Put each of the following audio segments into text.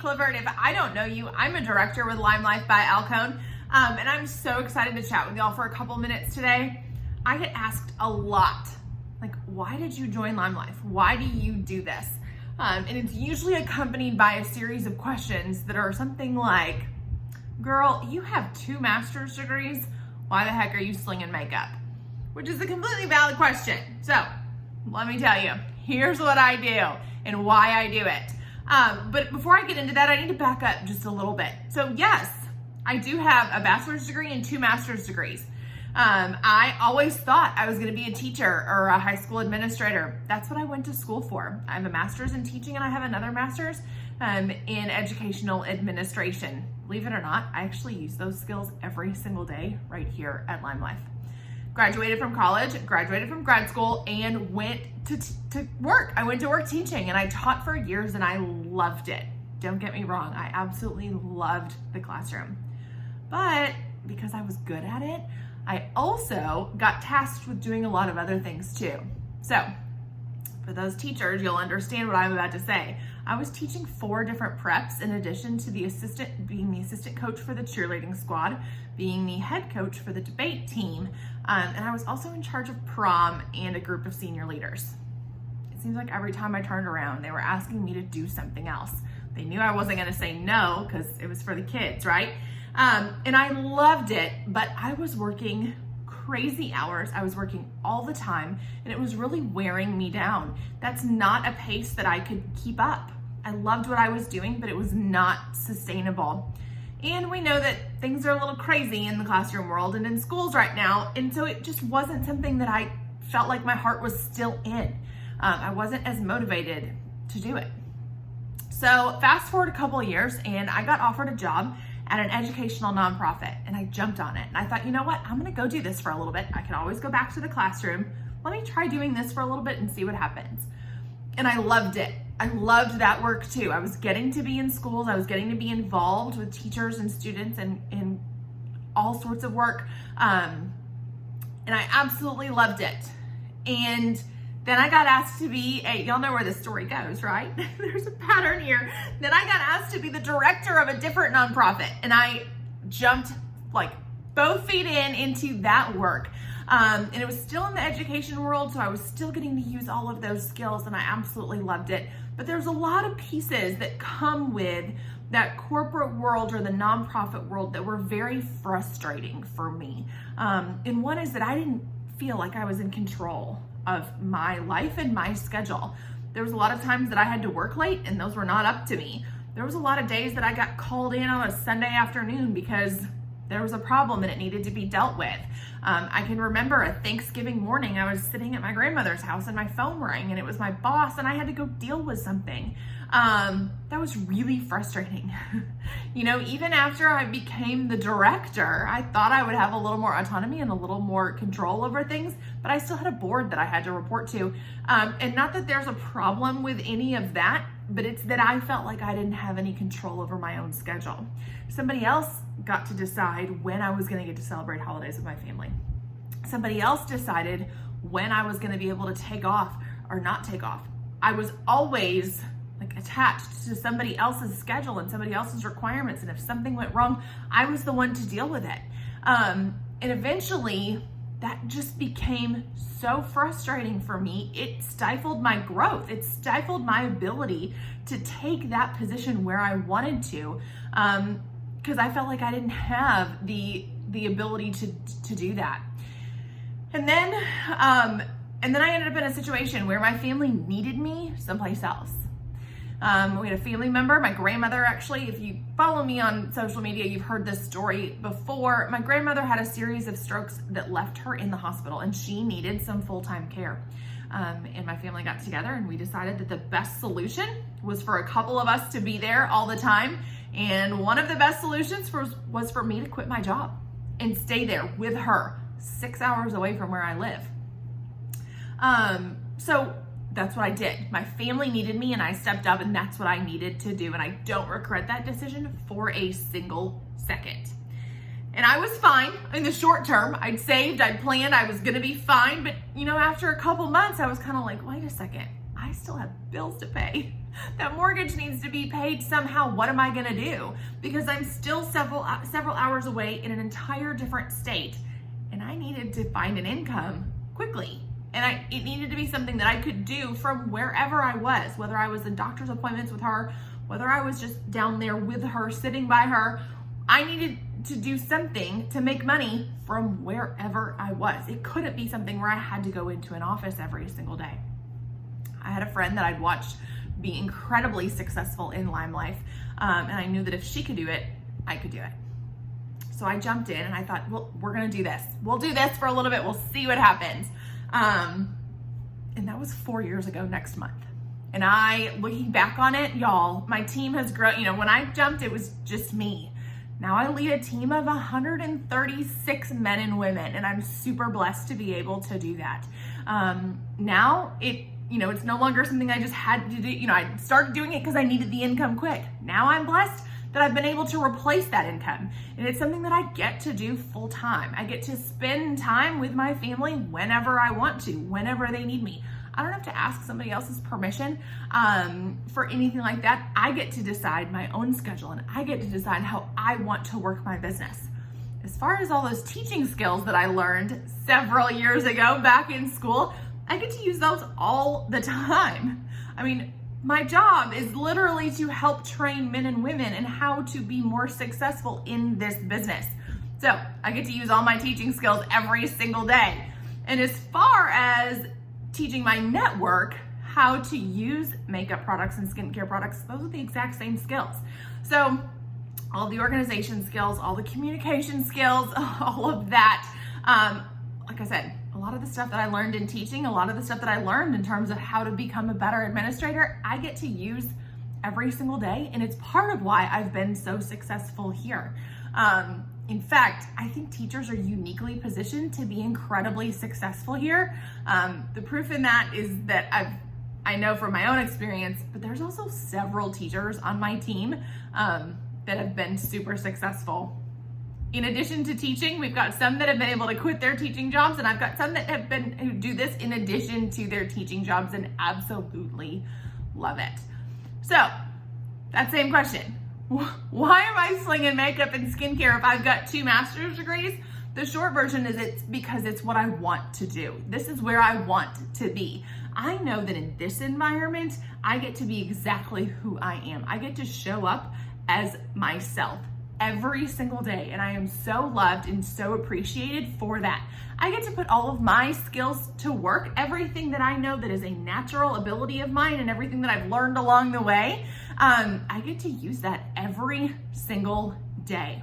Clifford. If I don't know you, I'm a director with LimeLife by Alcone, and I'm so excited to chat with y'all for a couple minutes today. I get asked a lot, like, why did you join LimeLife? Why do you do this? And it's usually accompanied by a series of questions that are something like, girl, you have 2 master's degrees. Why the heck are you slinging makeup? Which is a completely valid question. So let me tell you, here's what I do and why I do it. But before I get into that, I need to back up just a little bit. So yes, I do have a bachelor's degree and 2 master's degrees. I always thought I was going to be a teacher or a high school administrator. That's what I went to school for. I have a master's in teaching and I have another master's in educational administration. Believe it or not, I actually use those skills every single day right here at LimeLife. Graduated from college, graduated from grad school, and went to work. I went to work teaching and I taught for years and I loved it. Don't get me wrong, I absolutely loved the classroom. But because I was good at it, I also got tasked with doing a lot of other things too. So for those teachers, you'll understand what I'm about to say. I was teaching 4 different preps in addition to being the assistant coach for the cheerleading squad, being the head coach for the debate team, and I was also in charge of prom and a group of senior leaders. It seems like every time I turned around, they were asking me to do something else. They knew I wasn't gonna say no because it was for the kids, right? And I loved it, but I was working crazy hours. I was working all the time and it was really wearing me down. That's not a pace that I could keep up. I loved what I was doing, but it was not sustainable. And we know that things are a little crazy in the classroom world and in schools right now. And so it just wasn't something that I felt like my heart was still in. I wasn't as motivated to do it. So fast forward a couple of years and I got offered a job at an educational nonprofit and I jumped on it. And I thought, you know what? I'm gonna go do this for a little bit. I can always go back to the classroom. Let me try doing this for a little bit and see what happens. And I loved it. I loved that work too. I was getting to be in schools. I was getting to be involved with teachers and students and all sorts of work. And I absolutely loved it. And then I got asked to be y'all know where this story goes, right? There's a pattern here. Then I got asked to be the director of a different nonprofit. And I jumped like both feet into that work. And it was still in the education world, so I was still getting to use all of those skills and I absolutely loved it. But there's a lot of pieces that come with that corporate world or the nonprofit world that were very frustrating for me. And one is that I didn't feel like I was in control of my life and my schedule. There was a lot of times that I had to work late and those were not up to me. There was a lot of days that I got called in on a Sunday afternoon because there was a problem and it needed to be dealt with. I can remember a Thanksgiving morning, I was sitting at my grandmother's house and my phone rang and it was my boss and I had to go deal with something. That was really frustrating. You know, even after I became the director, I thought I would have a little more autonomy and a little more control over things, but I still had a board that I had to report to. And not that there's a problem with any of that, but it's that I felt like I didn't have any control over my own schedule. Somebody else got to decide when I was gonna get to celebrate holidays with my family. Somebody else decided when I was gonna be able to take off or not take off. I was always like attached to somebody else's schedule and somebody else's requirements. And if something went wrong, I was the one to deal with it. And eventually that just became so frustrating for me. It stifled my growth. It stifled my ability to take that position where I wanted to, because I felt like I didn't have the ability to do that. And then I ended up in a situation where my family needed me someplace else. We had a family member, my grandmother actually, if you follow me on social media, you've heard this story before. My grandmother had a series of strokes that left her in the hospital and she needed some full-time care. And my family got together and we decided that the best solution was for a couple of us to be there all the time. And one of the best solutions was for me to quit my job and stay there with her 6 hours away from where I live. So that's what I did. My family needed me and I stepped up and that's what I needed to do. And I don't regret that decision for a single second. And I was fine in the short term. I'd saved, I'd planned, I was gonna be fine. But you know, after a couple months, I was kind of like, wait a second, I still have bills to pay. That mortgage needs to be paid somehow. What am I gonna do? Because I'm still several hours away in an entire different state, and I needed to find an income quickly. And it needed to be something that I could do from wherever I was, whether I was in doctor's appointments with her, whether I was just down there with her, sitting by her. I needed to do something to make money from wherever I was. It couldn't be something where I had to go into an office every single day. I had a friend that I'd watched be incredibly successful in LimeLife, and I knew that if she could do it, I could do it. So I jumped in and I thought, well, we're gonna do this. We'll do this for a little bit. We'll see what happens. And that was 4 years ago next month. And looking back on it, y'all, my team has grown. You know, when I jumped, it was just me. Now I lead a team of 136 men and women, and I'm super blessed to be able to do that. Now it's no longer something I just had to do. You know, I started doing it because I needed the income quick. Now I'm blessed that I've been able to replace that income. And it's something that I get to do full time. I get to spend time with my family whenever I want to, whenever they need me. I don't have to ask somebody else's permission for anything like that. I get to decide my own schedule, and I get to decide how I want to work my business. As far as all those teaching skills that I learned several years ago back in school, I get to use those all the time. I mean, my job is literally to help train men and women in how to be more successful in this business. So I get to use all my teaching skills every single day. And as far as teaching my network how to use makeup products and skincare products, those are the exact same skills. So all the organization skills, all the communication skills, all of that, like I said, a lot of the stuff that I learned in teaching, a lot of the stuff that I learned in terms of how to become a better administrator, I get to use every single day. And it's part of why I've been so successful here. In fact, I think teachers are uniquely positioned to be incredibly successful here. The proof in that is that I know from my own experience, but there's also several teachers on my team that have been super successful. In addition to teaching, we've got some that have been able to quit their teaching jobs, and I've got some that who do this in addition to their teaching jobs and absolutely love it. So, that same question. Why am I slinging makeup and skincare if I've got 2 master's degrees? The short version is it's because it's what I want to do. This is where I want to be. I know that in this environment, I get to be exactly who I am. I get to show up as myself every single day, and I am so loved and so appreciated for that. I get to put all of my skills to work, everything that I know that is a natural ability of mine and everything that I've learned along the way. I get to use that every single day.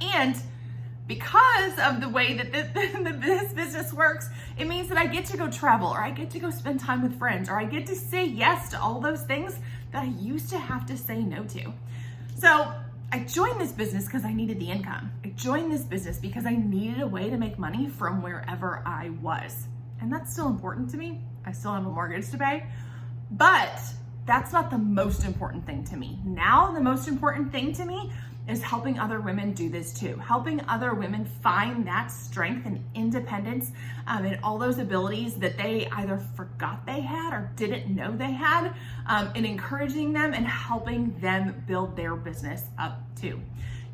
And because of the way that this business works, it means that I get to go travel, or I get to go spend time with friends, or I get to say yes to all those things that I used to have to say no to. So I joined this business because I needed the income. I joined this business because I needed a way to make money from wherever I was. And that's still important to me. I still have a mortgage to pay, but that's not the most important thing to me. Now, the most important thing to me is helping other women do this too. Helping other women find that strength and independence and all those abilities that they either forgot they had or didn't know they had, and encouraging them and helping them build their business up too.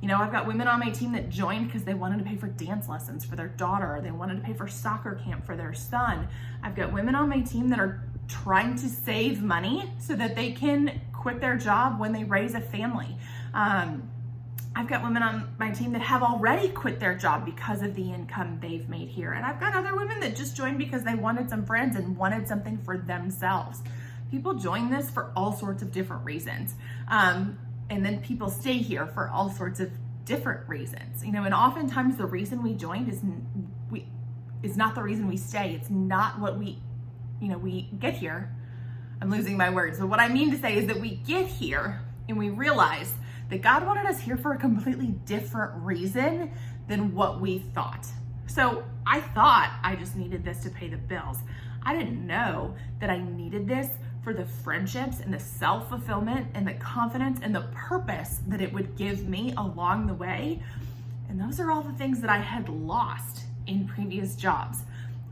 You know, I've got women on my team that joined because they wanted to pay for dance lessons for their daughter, or they wanted to pay for soccer camp for their son. I've got women on my team that are trying to save money so that they can quit their job when they raise a family. I've got women on my team that have already quit their job because of the income they've made here. And I've got other women that just joined because they wanted some friends and wanted something for themselves. People join this for all sorts of different reasons. And then people stay here for all sorts of different reasons. You know, and oftentimes the reason we joined is not the reason we stay. It's not what we get here. I'm losing my words. But what I mean to say is that we get here and we realize that God wanted us here for a completely different reason than what we thought. So I thought I just needed this to pay the bills. I didn't know that I needed this for the friendships and the self-fulfillment and the confidence and the purpose that it would give me along the way. And those are all the things that I had lost in previous jobs.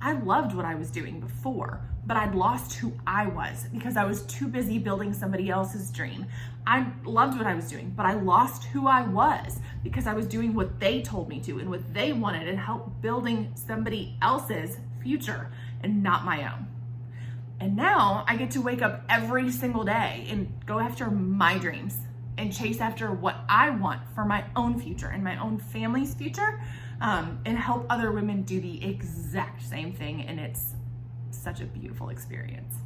I loved what I was doing before, but I'd lost who I was because I was too busy building somebody else's dream. I loved what I was doing, but I lost who I was because I was doing what they told me to and what they wanted and help building somebody else's future and not my own. And now I get to wake up every single day and go after my dreams and chase after what I want for my own future and my own family's future, and help other women do the exact same thing. And it's such a beautiful experience.